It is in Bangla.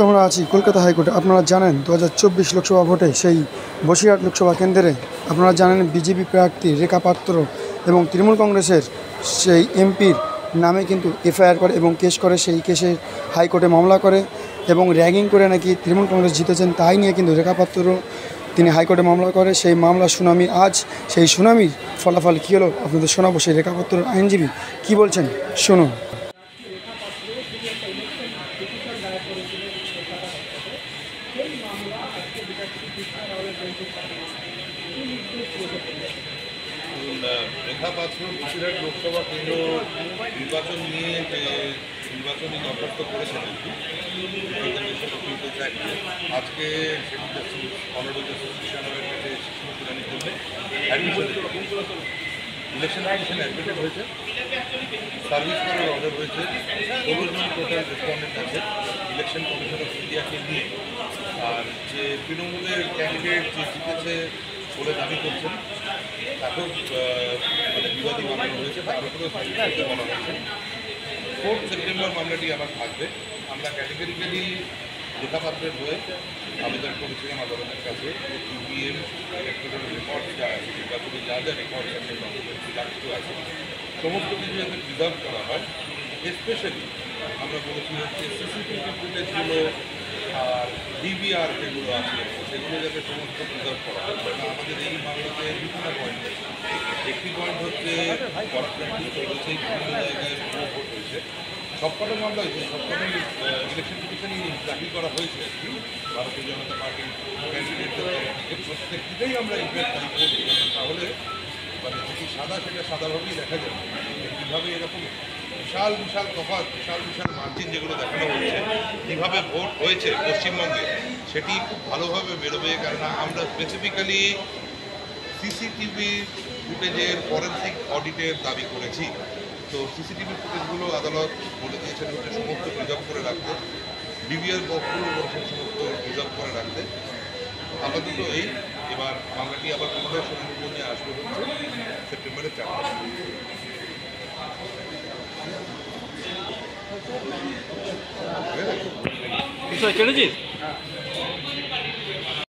আমরা আছি কলকাতা হাইকোর্টে। আপনারা জানেন 2024 লোকসভা ভোটে সেই বসিরহাট লোকসভা কেন্দ্রে আপনারা জানেন বিজেপি প্রার্থী রেখা পাত্র এবং তৃণমূল কংগ্রেসের সেই এমপির নামে কিন্তু এফআইআর করে এবং কেস করে। সেই কেসে হাইকোর্টে মামলা করে এবং র্যাগিং করে নাকি তৃণমূল কংগ্রেস জিতেছেন, তাই নিয়ে কিন্তু রেখা পাত্র তিনি হাইকোর্টে মামলা করে। সেই মামলার শুনানি আজ। সেই শুনানির ফলাফল কী হলো আপনাদের শোনাবো। সেই রেখা পাত্রর আইনজীবী কী বলছেন শুনুন। রেখা পাত্র বসিরহাট লোকসভা কেন্দ্র নির্বাচন নিয়ে যে নির্বাচনী দরখাস্ত করেছেন আজকে অনারেবল জাস্টিস কৃষ্ণানগরের কাছে শুনানির জন্য ইলেকশন কমিশন অ্যাডমিটেড হয়েছে, সার্ভিস করার অর্ডার হয়েছে 16 টোটাল রেসপন্ডেন্ট আছে ইলেকশন কমিশন অফ ইন্ডিয়াকে নিয়ে। আর যে তৃণমূলের ক্যান্ডিডেট যে জিতেছে বলে দাবি করছেন তাকেও বিবাদী বানানো হয়েছে, তার উপরেও সার্ভিস বলা হয়েছে। 4 সেপ্টেম্বর মামলাটি আবার থাকবে। আমরা ক্যাটেগরিক্যালি রেখা পাত্রের হয়ে আবেদন করেছিলাম আদালতের কাছে যে ইভিএম ইলেকট্রাল রেকর্ড যা আছে, নির্বাচনী যা যা রেকর্ড আছে, ডকুমেন্টস যা কিছু আছে সমস্ত কিছু যাতে প্রিজার্ভ করা হয়। স্পেশালি আমরা বলেছি হচ্ছে সিসিটিভি ফুটেজগুলো আর ডিভিআর যেগুলো আছে সেগুলো যাতে সমস্ত প্রিজার্ভ করা হয়। কারণ আমাদের এই মামলাতে বিভিন্ন পয়েন্ট আছে। একটি পয়েন্ট হচ্ছে সেই বিভিন্ন জায়গায় ভোট হয়েছে, সবকটা মামলা হয়েছে, সবকটা ইলেকশন কমিশনই দাখিল করা হয়েছে আর কি ভারতীয় জনতা পার্টির ক্যান্ডিডেটদের তরফ থেকে। প্রত্যেকটিতেই আমরা ইনফ্যাক্ট দায়ী করছি, তাহলে যেটি সাদা সেটা সাদাভাবেই দেখা যাবে। কীভাবে এরকম বিশাল বিশাল তফাৎ, বিশাল বিশাল মার্জিন যেগুলো দেখানো হচ্ছে, কীভাবে ভোট হয়েছে পশ্চিমবঙ্গে সেটি খুব ভালোভাবে বেরোবে। কারণ আমরা স্পেসিফিক্যালি সিসিটিভি ফুটেজের ফরেন্সিক অডিটের দাবি করেছি। তো সিসিটিভি ফুটেজগুলো আদালত বলে দিয়েছেন হচ্ছে সমস্ত প্রিজার্ভ করে রাখতে, ডিভিআর বক্সগুলো বলছেন সমস্ত প্রিজার্ভ করে রাখতে। আপাতত এই এবার মামলাটি আবার পুনরায় শুনানির জন্য আসবে হচ্ছে সেপ্টেম্বরের 4 তারিখ।